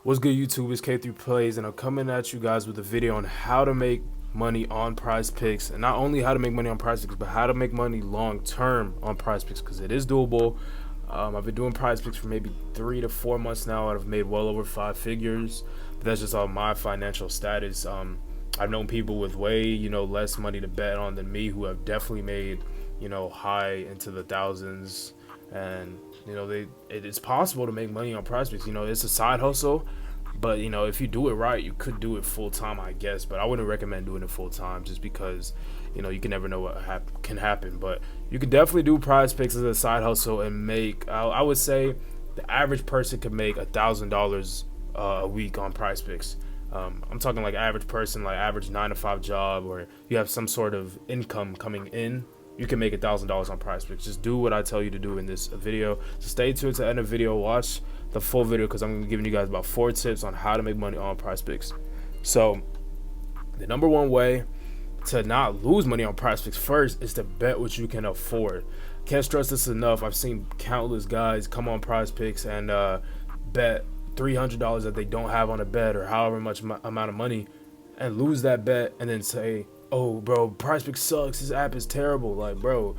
What's good, YouTube? It's K3 Plays, and I'm coming at you guys with a video on how to make money on PrizePicks, and not only how to make money on PrizePicks, but how to make money long term on PrizePicks, because it is doable. I've been doing PrizePicks for maybe 3 to 4 months now, and I've made well over 5 figures. But that's just all my financial status. I've known people with way less money to bet on than me who have definitely made high into the thousands, and it's possible to make money on PrizePicks. It's a side hustle, but if you do it right, you could do it full time, I guess. But I wouldn't recommend doing it full time just because you can never know what can happen. But you can definitely do PrizePicks as a side hustle and make. I would say the average person could make $1,000 a week on PrizePicks. I'm talking like average person, like average 9 to 5 job, or you have some sort of income coming in. You can make $1,000 on PrizePicks. Just do what I tell you to do in this video. So stay tuned to the end of the video. Watch the full video because I'm giving you guys about 4 tips on how to make money on PrizePicks. So the number one way to not lose money on PrizePicks first is to bet what you can afford. Can't stress this enough. I've seen countless guys come on PrizePicks and bet $300 that they don't have on a bet or however much amount of money and lose that bet and then say, oh bro, PrizePicks sucks, this app is terrible. Like, bro,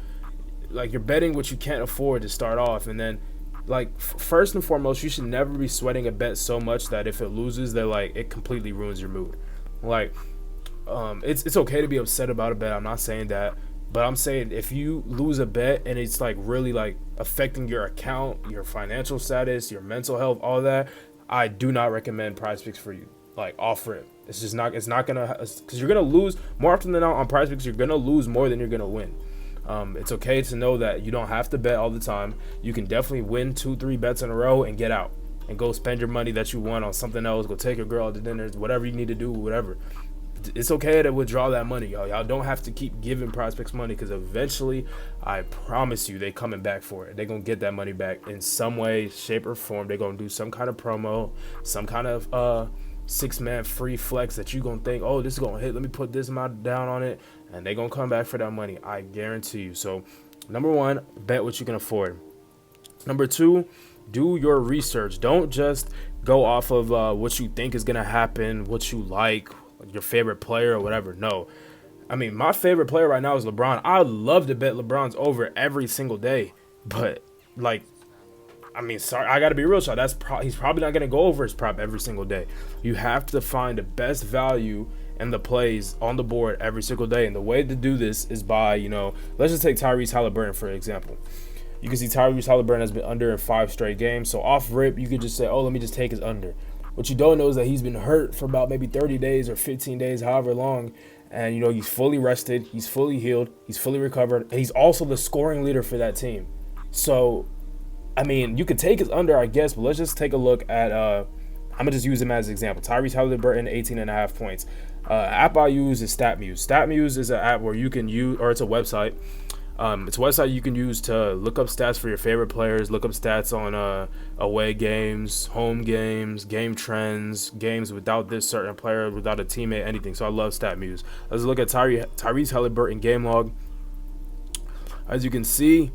like, you're betting what you can't afford to start off, and then like first and foremost, you should never be sweating a bet so much that if it loses, they're like, it completely ruins your mood. Like, it's okay to be upset about a bet, I'm not saying that, but I'm saying if you lose a bet and it's like really like affecting your account, your financial status, your mental health, all that, I do not recommend PrizePicks for you. Like, offer it. It's just not. It's not gonna, because you're gonna lose more often than not on PrizePicks. You're gonna lose more than you're gonna win. It's okay to know that you don't have to bet all the time. You can definitely win 2-3 bets in a row and get out and go spend your money that you won on something else. Go take your girl out to dinner, whatever you need to do, whatever. It's okay to withdraw that money, y'all. Y'all don't have to keep giving PrizePicks money, because eventually, I promise you, they coming back for it. They gonna get that money back in some way, shape, or form. They gonna do some kind of promo, some kind of 6-man free flex that you gonna think, oh, this is gonna hit, let me put this amount down on it, and they gonna come back for that money, I guarantee you. So number one, bet what you can afford. Number two, do your research. Don't just go off of what you think is gonna happen, what you like, your favorite player or whatever. No, I mean, my favorite player right now is LeBron. I would love to bet LeBron's over every single day, but like, I mean, sorry, I gotta be real, y'all. He's probably not gonna go over his prop every single day. You have to find the best value and the plays on the board every single day. And the way to do this is by, let's just take Tyrese Halliburton for example. You can see Tyrese Halliburton has been under in 5 straight games. So off rip, you could just say, oh, let me just take his under. What you don't know is that he's been hurt for about maybe 30 days or 15 days, however long. And, he's fully rested, he's fully healed, he's fully recovered, and he's also the scoring leader for that team. So, I mean, you could take his under, I guess, but let's just take a look at, I'm going to just use him as an example. Tyrese Halliburton, 18.5 points. App I use is StatMuse. StatMuse is an app where you can use, or it's a website. It's a website you can use to look up stats for your favorite players, look up stats on away games, home games, game trends, games without this certain player, without a teammate, anything. So I love StatMuse. Let's look at Tyrese Halliburton game log. As you can see,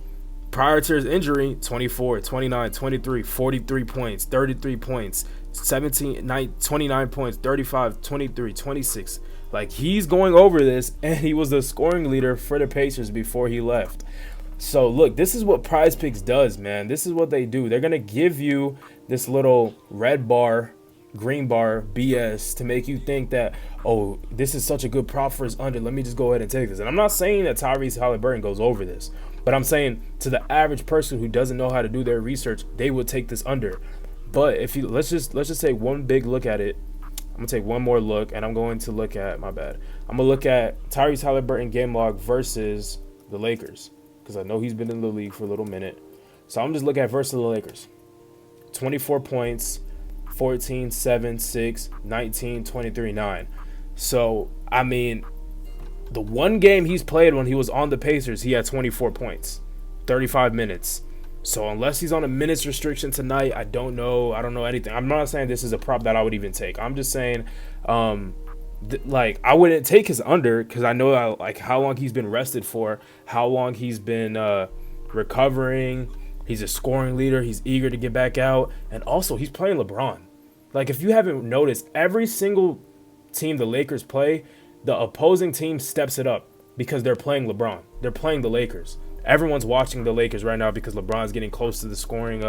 prior to his injury, 24, 29, 23, 43 points, 33 points, 29 points, 35, 23, 26. Like, he's going over this, and he was the scoring leader for the Pacers before he left. So, look, this is what PrizePicks does, man. This is what they do. They're going to give you this little red bar, green bar BS to make you think that, oh, this is such a good prop for his under. Let me just go ahead and take this. And I'm not saying that Tyrese Halliburton goes over this, but I'm saying to the average person who doesn't know how to do their research, they would take this under. But if you let's just take one big look at it. I'm gonna take one more look, and I'm going to look at I'm gonna look at Tyrese Halliburton game log versus the Lakers, because I know he's been in the league for a little minute. So I'm just looking at versus the Lakers. 24 points, 14, 7, 6, 19, 23, 9. So, I mean, the one game he's played when he was on the Pacers, he had 24 points, 35 minutes. So unless he's on a minutes restriction tonight, I don't know anything. I'm not saying this is a prop that I would even take. I'm just saying, like, I wouldn't take his under, because I know like how long he's been rested for, how long he's been recovering. He's a scoring leader. He's eager to get back out, and also he's playing LeBron. Like, if you haven't noticed, every single team the Lakers play, the opposing team steps it up because they're playing LeBron. They're playing the Lakers. Everyone's watching the Lakers right now because LeBron's getting close to the scoring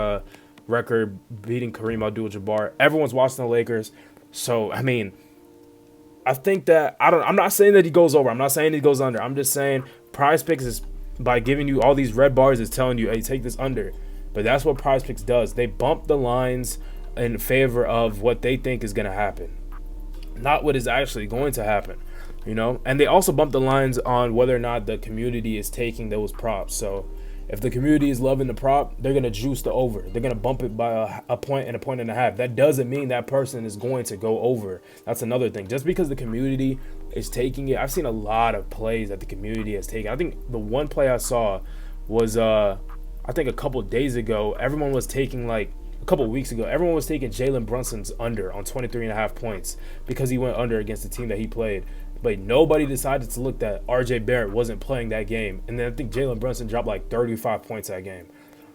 record, beating Kareem Abdul-Jabbar. Everyone's watching the Lakers. So, I mean, I think that I'm not saying that he goes over. I'm not saying he goes under. I'm just saying PrizePicks is, by giving you all these red bars, is telling you, hey, take this under. But that's what PrizePicks does. They bump the lines in favor of what they think is going to happen, not what is actually going to happen, you know? And they also bump the lines on whether or not the community is taking those props. So if the community is loving the prop, they're going to juice the over. They're going to bump it by a point and a point and a half. That doesn't mean that person is going to go over. That's another thing. Just because the community is taking it, I've seen a lot of plays that the community has taken. I think the one play I saw was, I think a couple days ago, everyone was taking, like, a couple of weeks ago, everyone was taking Jalen Brunson's under on 23.5 points because he went under against the team that he played. But nobody decided to look that RJ Barrett wasn't playing that game. And then I think Jalen Brunson dropped like 35 points that game.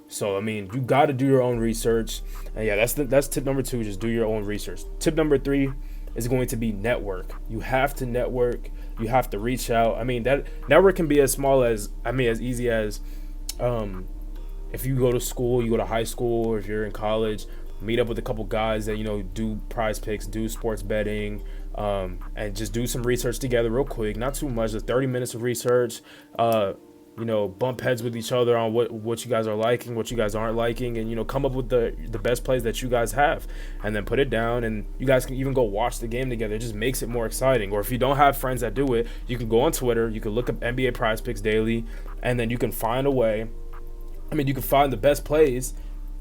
So, I mean, you got to do your own research. And yeah, that's tip number 2, just do your own research. Tip number 3 is going to be network. You have to network. You have to reach out. I mean, that network can be as small as, as easy as if you go to school, you go to high school, or if you're in college, meet up with a couple guys that, you know, do PrizePicks, do sports betting, and just do some research together real quick. Not too much, just 30 minutes of research. You know, bump heads with each other on what you guys are liking, what you guys aren't liking, and, you know, come up with the best plays that you guys have, and then put it down, and you guys can even go watch the game together. It just makes it more exciting. Or if you don't have friends that do it, you can go on Twitter, you can look up NBA PrizePicks daily, and then you can find a way. You can find the best plays,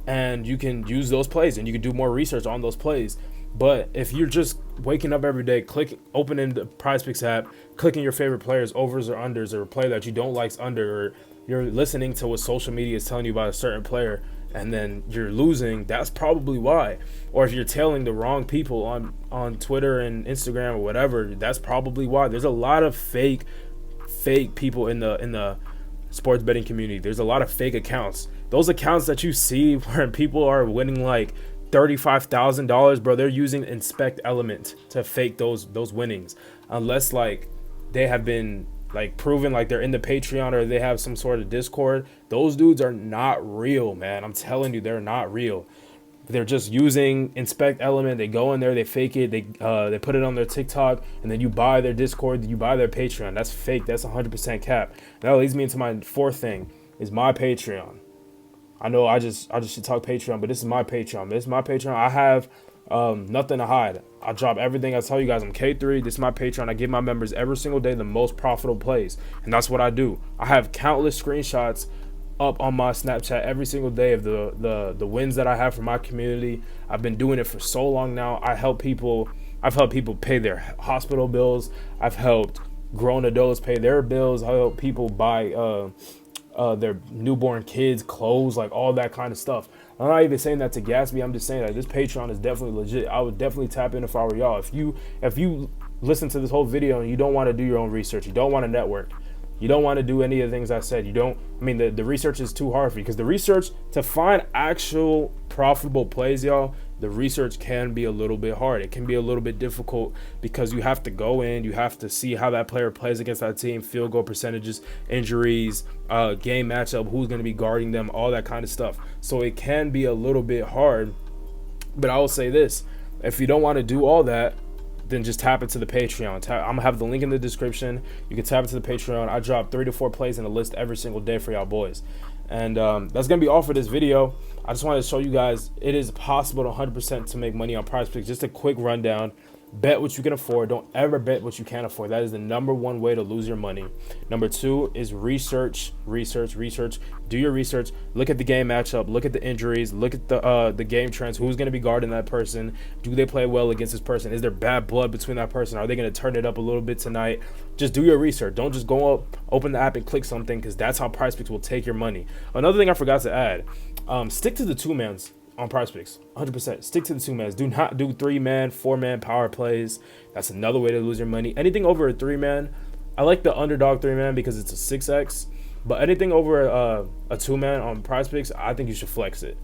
and you can use those plays, and you can do more research on those plays. But if you're just waking up every day, opening the PrizePicks app, clicking your favorite players, overs or unders, or a player that you don't like's under, or you're listening to what social media is telling you about a certain player, and then you're losing, that's probably why. Or if you're tailing the wrong people on Twitter and Instagram or whatever, that's probably why. There's a lot of fake people in the sports betting community. There's a lot of fake accounts. Those accounts that you see where people are winning like $35,000, bro, they're using Inspect Element to fake those winnings, unless like they have been like proven, like they're in the Patreon or they have some sort of Discord. Those dudes are not real, man. I'm telling you, they're not real. They're just using Inspect Element. They go in there, they fake it, they put it on their TikTok, and then you buy their Discord, you buy their Patreon. That's fake. That's 100% cap. That leads me into my 4th thing, is my Patreon. I know I just should talk Patreon, but this is my Patreon. This is my Patreon. I have nothing to hide. I drop everything. I tell you guys I'm K3. This is my Patreon. I give my members every single day the most profitable plays, and that's what I do. I have countless screenshots up on my Snapchat every single day of the wins that I have for my community. I've been doing it for so long now. I've helped people pay their hospital bills. I've helped grown adults pay their bills. I help people buy their newborn kids clothes, like all that kind of stuff. I'm not even saying that to gas me. I'm just saying that this Patreon is definitely legit. I would definitely tap in if I were y'all. If you listen to this whole video and you don't want to do your own research, you don't want to network, you don't want to do any of the things I said, the research is too hard for you, because the research to find actual profitable plays, y'all, the research can be a little bit hard. It can be a little bit difficult because you have to go in, you have to see how that player plays against that team, field goal percentages, injuries, game matchup, who's going to be guarding them, all that kind of stuff. So it can be a little bit hard. But I will say this, if you don't want to do all that, then just tap into the Patreon. I'm gonna have the link in the description. You can tap into the Patreon. I drop 3 to 4 plays in a list every single day for y'all boys. And that's gonna be all for this video. I just wanted to show you guys it is possible to 100% to make money on PrizePicks. Just a quick rundown. Bet what you can afford. Don't ever bet what you can't afford. That is the number 1 way to lose your money. Number 2 is research. Do your research. Look at the game matchup. Look at the injuries. Look at the game trends. Who's going to be guarding that person? Do they play well against this person? Is there bad blood between that person? Are they going to turn it up a little bit tonight? Just do your research. Don't just go up, open the app, and click something, because that's how PrizePicks will take your money. Another thing I forgot to add, stick to the 2-mans. On PrizePicks, 100%. Stick to the 2-mans. Do not do 3-man, 4-man power plays. That's another way to lose your money. Anything over a 3-man, I like the underdog 3-man because it's a 6x. But anything over a 2-man on PrizePicks, I think you should flex it.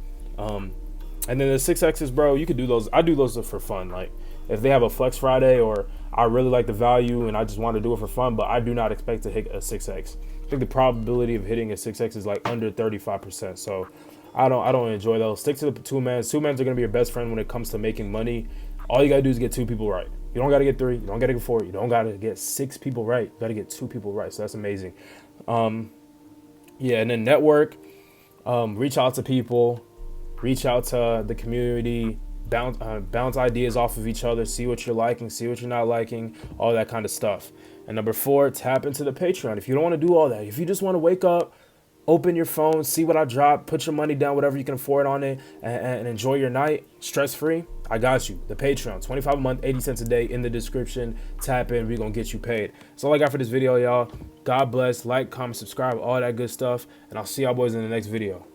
And then the 6Xs, bro, you could do those. I do those for fun. Like if they have a Flex Friday or I really like the value and I just want to do it for fun, but I do not expect to hit a 6X. I think the probability of hitting a 6X is like under 35%. So I don't enjoy those. Stick to the 2-mans. 2-mans are gonna be your best friend when it comes to making money. All you gotta do is get 2 people right. You don't gotta get 3. You don't gotta get 4. You don't gotta get 6 people right. You gotta get 2 people right. So that's amazing. Yeah, and then network. Reach out to people. Reach out to the community. Bounce ideas off of each other. See what you're liking. See what you're not liking. All that kind of stuff. And number 4, tap into the Patreon. If you don't want to do all that, if you just want to wake up, open your phone, see what I drop, put your money down, whatever you can afford on it, and enjoy your night stress-free, I got you. The Patreon, $25 a month, 80 cents a day in the description. Tap in, we're going to get you paid. That's all I got for this video, y'all. God bless. Like, comment, subscribe, all that good stuff. And I'll see y'all boys in the next video.